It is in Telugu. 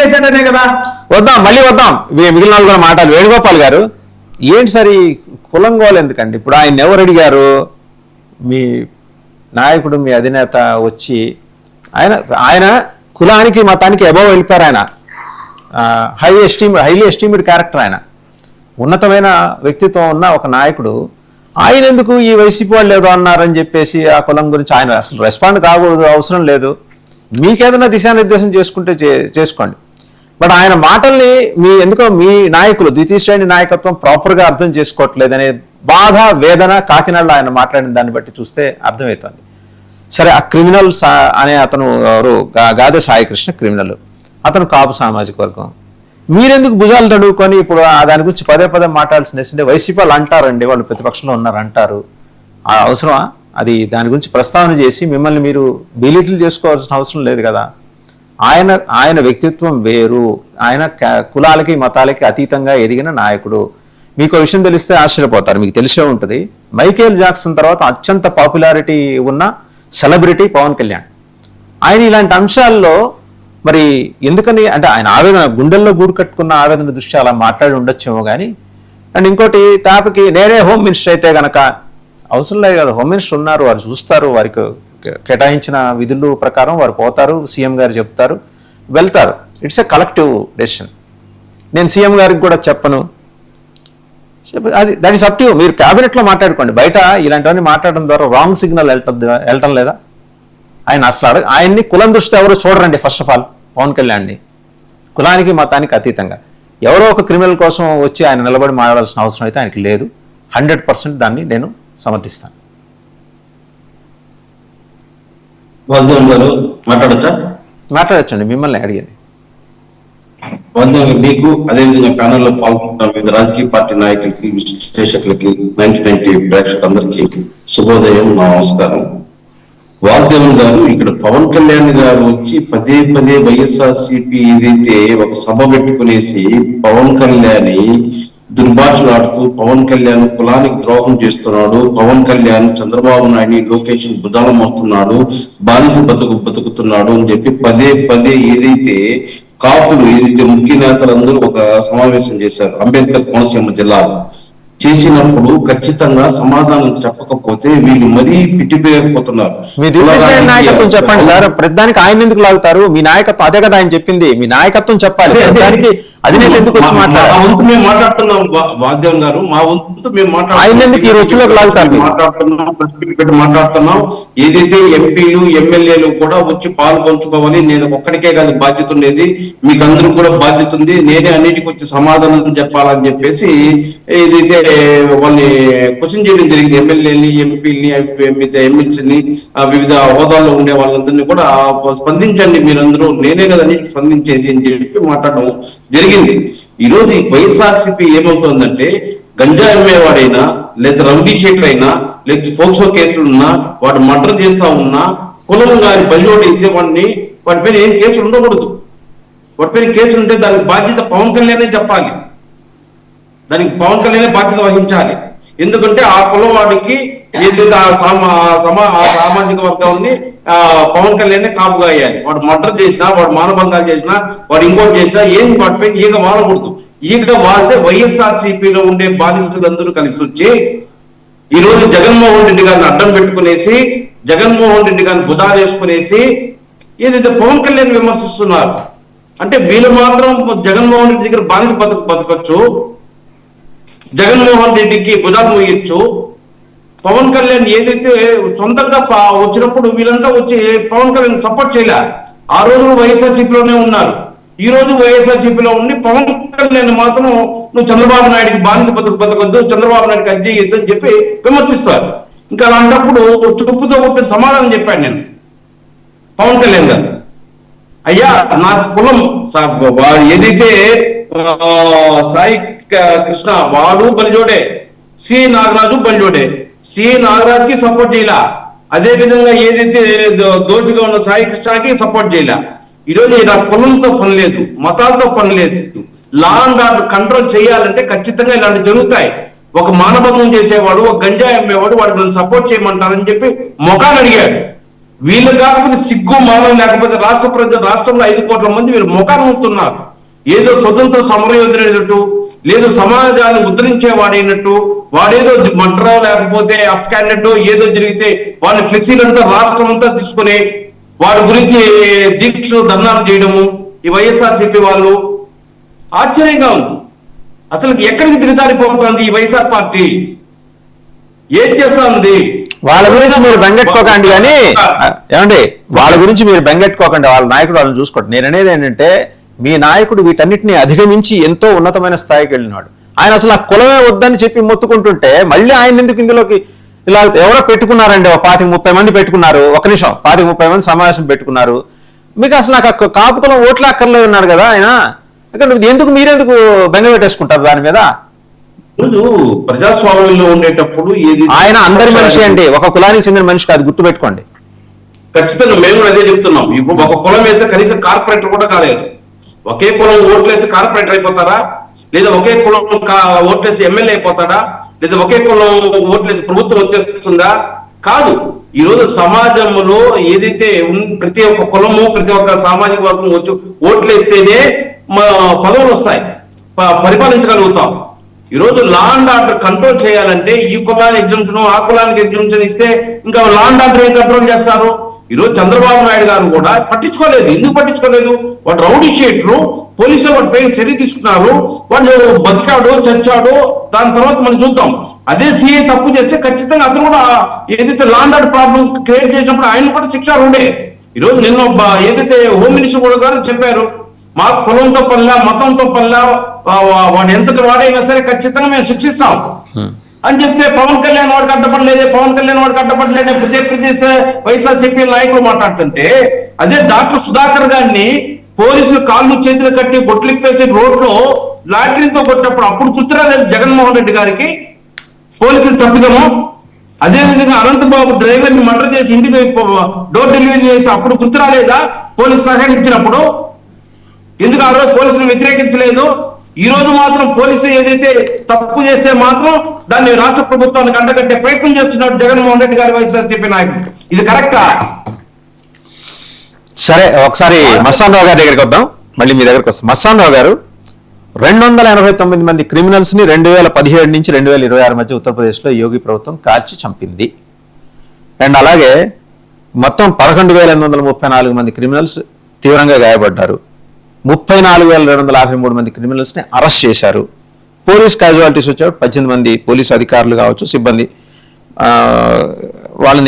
చేశాడనే కదా. మళ్ళీ వద్దాం మిగిలిన వాళ్ళు కూడా మాట్లాడు. వేణుగోపాల్ గారు, ఏంటి సార్ ఈ కులం గోలు ఎందుకండి? ఇప్పుడు ఆయన ఎవరు అడిగారు? మీ నాయకుడు, మీ అధినేత వచ్చి ఆయన కులానికి మతానికి అబవ్ వెళ్ళిపోయారు. ఆయన హైలీ ఎస్టీమ్డ్ క్యారెక్టర్, ఆయన ఉన్నతమైన వ్యక్తిత్వం ఉన్న ఒక నాయకుడు. ఆయన ఎందుకు ఈ వైసీపీ వాళ్ళు ఏదో అన్నారని చెప్పేసి ఆ కులం గురించి ఆయన అసలు రెస్పాండ్ కాకూడదు, అవసరం లేదు. మీకేదైనా దిశానిర్దేశం చేసుకుంటే చేసుకోండి. బట్ ఆయన మాటల్ని ఎందుకో మీ నాయకులు, ద్వితీయ శ్రేణి నాయకత్వం ప్రాపర్గా అర్థం చేసుకోవట్లేదనే బాధ, వేదన కాకినాడలో ఆయన మాట్లాడిన దాన్ని బట్టి చూస్తే అర్థమవుతుంది. సరే, ఆ క్రిమినల్ అనే అతను ఎవరు? గాదె సాయికృష్ణ క్రిమినల్, అతను కాపు సామాజిక వర్గం. మీరెందుకు భుజాలు తడువుకొని ఇప్పుడు దాని గురించి పదే మాట్లాడాల్సిన వైసీపీ వాళ్ళు అంటారండి, వాళ్ళు ప్రతిపక్షంలో ఉన్నారంటారు. అవసరమా అది? దాని గురించి ప్రస్తావన చేసి మిమ్మల్ని మీరు బిలిటిల్ చేసుకోవాల్సిన అవసరం లేదు కదా. ఆయన వ్యక్తిత్వం వేరు. ఆయన కులాలకి మతాలకి అతీతంగా ఎదిగిన నాయకుడు. మీకు విషయం తెలిస్తే ఆశ్చర్యపోతారు, మీకు తెలిసే ఉంటుంది. మైకేల్ జాక్సన్ తర్వాత అత్యంత పాపులారిటీ ఉన్న సెలబ్రిటీ పవన్ కళ్యాణ్. ఆయన ఇలాంటి అంశాల్లో మరి ఎందుకని అంటే ఆయన ఆవేదన, గుండెల్లో గూడు కట్టుకున్న ఆవేదన దృష్ట్యా అలా మాట్లాడి ఉండొచ్చేమో కానీ. అండ్ ఇంకోటి, తాపకి నేనే హోమ్ మినిస్టర్ అయితే కనుక అవసరం లేదు కదా. హోమ్ మినిస్టర్ ఉన్నారు, వారు చూస్తారు, వారికి కేటాయించిన విధులు ప్రకారం వారు పోతారు, సీఎం గారు చెప్తారు, వెళ్తారు. It's a collective decision. నేను సీఎం గారికి కూడా చెప్పను, అది that is up to you. మీరు క్యాబినెట్లో మాట్లాడుకోండి. బయట ఇలాంటివన్నీ మాట్లాడడం ద్వారా రాంగ్ సిగ్నల్ వెళ్ళటం లేదా? ఆయన అసలు ఆయన్ని కులం దృష్టి ఎవరు చూడరండి. ఫస్ట్ ఆఫ్ ఆల్ పవన్ కళ్యాణ్ని కులానికి మతానికి అతీతంగా ఎవరో ఒక క్రిమినల్ కోసం వచ్చి ఆయన నిలబడి మాట్లాడాల్సిన అవసరం అయితే ఆయనకి లేదు. 100% దాన్ని నేను సమర్థిస్తాను. మాట్లాడచ్చండి, మిమ్మల్ని అడిగేది. మీకు అదేవిధంగా ప్యానెల్లో పాల్గొంటున్న వివిధ రాజకీయ పార్టీ నాయకులకి, విశ్లేషకులకి, 90 ప్రేక్షకులందరికీ శుభోదయం, నమస్కారం. వాసుదేవన్ గారు, ఇక్కడ పవన్ కళ్యాణ్ గారు వచ్చి పదే వైఎస్ఆర్సీపీ ఏదైతే ఒక సభ పెట్టుకునేసి పవన్ కళ్యాణ్ దుర్భాషలాడుతూ పవన్ కళ్యాణ్ కులానికి ద్రోహం చేస్తున్నాడు, పవన్ కళ్యాణ్ చంద్రబాబు నాయుడు లోకేష్ భుజాలం వస్తున్నాడు, బానిస బతుకుతున్నాడు అని చెప్పి పదే ఏదైతే కాపులు, ఏదైతే ముఖ్య నేతలందరూ ఒక సమావేశం చేశారు అంబేద్కర్ కోనసీమ జిల్లాలో, చేసినప్పుడు ఖచ్చితంగా సమాధానం చెప్పకపోతే వీళ్ళు మరీ పిట్టిపోయకపోతున్నారు. మీ నాయకత్వం చెప్పండి సార్. ప్రతిదానికి ఆయన ఎందుకు లాగుతారు? మీ నాయకత్వం అదే కదా ఆయన చెప్పింది. మీ నాయకత్వం చెప్పాలి. ప్రతిదానికి అధినేత ఎందుకు వచ్చి వంతు మేము మాట్లాడుతున్నాం వాద్యం గారు, మా వంతు మేము మాట్లాడుతున్నాం. ఏదైతే ఎంపీలు, ఎమ్మెల్యేలు కూడా వచ్చి పాలు పంచుకోవాలి. నేను ఒక్కడికే కాదు బాధ్యత ఉండేది, మీకు అందరూ కూడా బాధ్యత ఉంది. నేనే అన్నిటికి వచ్చి సమాధానం చెప్పాలని చెప్పేసి ఏదైతే వాళ్ళని క్వశ్చన్ చేయడం జరిగింది. ఎమ్మెల్యేని, ఎంపీని, ఎమ్మెల్సీని, వివిధ హోదాల్లో ఉండే వాళ్ళందరినీ కూడా స్పందించండి మీరందరూ, నేనే కదా అన్నిటికి స్పందించేది అని చెప్పి మాట్లాడడం జరిగింది. ఈరోజు ఈ వైఎస్ఆర్సీపీ ఏమవుతుందంటే, గంజా అమ్మేవాడైనా, లేదా రౌడీ షేటర్ అయినా, లేదా ఫోక్సో కేసులున్నా, వాడు మర్డర్ చేస్తా ఉన్నా, కులం గారి బల్లోడు అయితే వాటిపైన ఏం కేసులు ఉండకూడదు. వాటిపైన కేసులు ఉంటే దానికి బాధ్యత పవన్ కళ్యాణే చెప్పాలి, దానికి పవన్ కళ్యాణే బాధ్యత వహించాలి. ఎందుకంటే ఆ కులం వాడికి ఏదైతే సామాజిక వర్గాన్ని పవన్ కళ్యాణ్ కాపుగా అయ్యాలి. వాడు మర్డర్ చేసినా, వాడు మానభంగాలు చేసినా, వాడు ఇంకోటి చేసినా ఏం వాటిపైన ఈగ వాడకూడదు. ఈగ వాడితే వైఎస్ఆర్సీపీలో ఉండే బాధితులందరూ కలిసి వచ్చి ఈరోజు జగన్మోహన్ రెడ్డి గారిని అడ్డం పెట్టుకునేసి, జగన్మోహన్ రెడ్డి గారిని భుజాలు వేసుకునేసి ఏదైతే పవన్ కళ్యాణ్ విమర్శిస్తున్నారు. అంటే వీళ్ళు మాత్రం జగన్మోహన్ రెడ్డి దగ్గర బానిస బతకొచ్చు, జగన్మోహన్ రెడ్డికి భుజాలు మోయొచ్చు. పవన్ కళ్యాణ్ ఏదైతే సొంతంగా వచ్చినప్పుడు వీళ్ళంతా వచ్చి పవన్ కళ్యాణ్ సపోర్ట్ చేయలే. ఆ రోజు వైఎస్ఆర్సీపీలోనే ఉన్నారు. ఈ రోజు వైఎస్ఆర్సీపీలో ఉండి పవన్ కళ్యాణ్ మాత్రం నువ్వు చంద్రబాబు నాయుడికి బానిస బతకొద్దు, చంద్రబాబు నాయుడికి అది చేయొద్దు అని చెప్పి విమర్శిస్తారు. ఇంకా అలాంటప్పుడు చుప్పుతో కొట్టిన సమాధానం చెప్పాను నేను పవన్ కళ్యాణ్ గారు. అయ్యా, నా కులం ఏదైతే సాయి కృష్ణ వాడు బలిజోడే, సి నాగరాజు బలిజోడే, సి నాగరాజుకి సపోర్ట్ చేయలా. అదే విధంగా ఏదైతే దోషిగా ఉన్న సాయి కృష్ణకి సపోర్ట్ చేయలా. ఈరోజు నా కులంతో పని లేదు, మతాలతో పని లేదు. లా అండ్ ఆర్డర్ కంట్రోల్ చేయాలంటే ఖచ్చితంగా ఇలాంటి జరుగుతాయి. ఒక మానభంగం చేసేవాడు, ఒక గంజాయి అమ్మేవాడు, వాడు నన్ను సపోర్ట్ చేయమంటారని చెప్పి మొఖాన్ని అడిగాడు. వీళ్ళు కాకపోతే సిగ్గు మానం లేకపోతే రాష్ట్రంలో 5 కోట్ల మంది వీళ్ళు ముఖాన్ని ఉంటున్నారు. ఏదో స్వతంత్ర సమరయోధుడైనట్టు, లేదు సమాజాన్ని ఉద్ధరించేవాడైనట్టు, వాడేదో మంటరో లేకపోతే అఫ్కానెట్టో ఏదో జరిగితే వాడిని ఫ్లెక్సీలంతా రాష్ట్రం అంతా తీసుకుని వాడి గురించి దీక్షలు ధర్నాలు చేయడము ఈ వైఎస్ఆర్సీపీ వాళ్ళు ఆశ్చర్యంగా ఉంది. అసలు ఎక్కడికి దిగజారిపోతుంది ఈ వైఎస్ఆర్ పార్టీ? ఏం చేస్తుంది? వాళ్ళ గురించి మీరు బెంగెట్టుకోకండి కానీ ఏమండి, వాళ్ళ గురించి మీరు బెంగెట్టుకోకండి, వాళ్ళ నాయకుడు వాళ్ళని చూసుకోండి. నేను అనేది ఏంటంటే మీ నాయకుడు వీటన్నిటిని అధిగమించి ఎంతో ఉన్నతమైన స్థాయికి వెళ్ళినాడు. ఆయన అసలు ఆ కులమే వద్దని చెప్పి మొత్తుకుంటుంటే మళ్ళీ ఆయన ఎందుకు ఇందులోకి ఇలా ఎవరో పెట్టుకున్నారండి, 25-30 మంది పెట్టుకున్నారు, ఒక నిమిషం 25-30 మంది సమావేశం పెట్టుకున్నారు. మీకు అసలు నాకు కాపు కులం ఓట్లు అక్కర్లేదు ఉన్నాడు కదా ఆయన, ఎందుకు మీరెందుకు బెంగ పెట్టేసుకుంటారు దాని మీద? ప్రజాస్వామ్యంలో ఉండేటప్పుడు ఆయన అందరి మనిషి అండి, ఒక కులానికి చెందిన మనిషి కాదు, గుర్తుపెట్టుకోండి. ఖచ్చితంగా మేము కూడా అదే చెప్తున్నాం. ఇప్పుడు ఒక కులం వేస్తే కనీసం కార్పొరేటర్ కూడా కాలేదు. ఒకే కులం ఓట్లేసి కార్పొరేటర్ అయిపోతారా? లేదా ఒకే కులం ఓట్లేసి ఎమ్మెల్యే అయిపోతాడా? లేదా ఒకే కులం ఓట్లేసి ప్రభుత్వం వచ్చేస్తుందా? కాదు. ఈ రోజు సమాజంలో ఏదైతే ప్రతి ఒక్క కులము ప్రతి ఒక్క సామాజిక వర్గం వచ్చి ఓట్లేస్తేనే పదవులు వస్తాయి, పరిపాలించగలుగుతాం. ఈ రోజు లా అండ్ ఆర్డర్ కంట్రోల్ చేయాలంటే ఈ కులానికి ఎగ్జామ్షన్ ఆ కులానికి ఎగ్జామ్షన్ ఇస్తే ఇంకా లా అండ్ ఆర్డర్ ఏం కంట్రోల్ చేస్తారు? ఈ రోజు చంద్రబాబు నాయుడు గారు కూడా పట్టించుకోలేదు. ఎందుకు పట్టించుకోలేదు? వాడు రౌడీ షీట్లు, పోలీసులు వాటిపై చర్య తీసుకున్నారు, వాడు బతికాడు చచ్చాడు, దాని తర్వాత మనం చూద్దాం. అదే సీఏ తప్పు చేస్తే ఖచ్చితంగా అతను కూడా ఏదైతే law and order problem create చేసినప్పుడు ఆయన కూడా శిక్ష ఉండే. ఈ రోజు నిన్న ఏదైతే హోమ్ మినిస్టర్ కూడా గారు చెప్పారు, మా కులంతో పనిలా మతంతో పనిలా వాడు ఎంతటి వాడైనా సరే ఖచ్చితంగా మేము శిక్షిస్తాం అని చెప్తే పవన్ కళ్యాణ్ వాడికి అడ్డపడలేదే, పవన్ కళ్యాణ్ వాడికి అడ్డపడలేదే ప్రదేశ్ వైఎస్ఆర్సీపీ నాయకులు మాట్లాడుతుంటే, అదే డాక్టర్ సుధాకర్ గారిని పోలీసులు కాళ్ళు చేతులు కట్టి బొట్లిప్పేసి రోడ్లో లాటరీతో కొట్టినప్పుడు అప్పుడు గుర్తురాలేదు జగన్మోహన్ రెడ్డి గారికి పోలీసులు తప్పిదము. అదేవిధంగా అనంతబాబు డ్రైవర్ ని మర్డర్ చేసి ఇంటికి డోర్ డెలివరీ చేసి అప్పుడు గుర్తురాలేదా పోలీసు సహకరించినప్పుడు? ఎందుకు ఆ రోజు పోలీసులు వ్యతిరేకించలేదు? ఈ రోజు మాత్రం పోలీసు ఏదైతే తప్పు చేస్తే మాత్రం దాన్ని రాష్ట్ర ప్రభుత్వానికి అంటగట్టే ప్రయత్నం చేస్తున్నాడు జగన్మోహన్ రెడ్డి గారి వైఎస్ఆర్సీపీ నాయకుడు. ఇది కరెక్టా? సరే, ఒకసారి మస్తాన్ రావు గారి దగ్గరికి వద్దాం. మళ్ళీ మీ దగ్గరకు వస్తాం. మస్తాన్ రావు గారు, 289 మంది క్రిమినల్స్ ని 2017 నుంచి 2026 మధ్య ఉత్తరప్రదేశ్లో యోగి ప్రభుత్వం కాల్చి చంపింది. అండ్ అలాగే మొత్తం 11,834 మంది క్రిమినల్స్ తీవ్రంగా గాయపడ్డారు. 34,253 మంది క్రిమినల్స్ ని అరెస్ట్ చేశారు. పోలీస్ క్యాజువాలిటీస్ వచ్చారు. 18 మంది పోలీసు అధికారులు కావచ్చు, సిబ్బంది, వాళ్ళు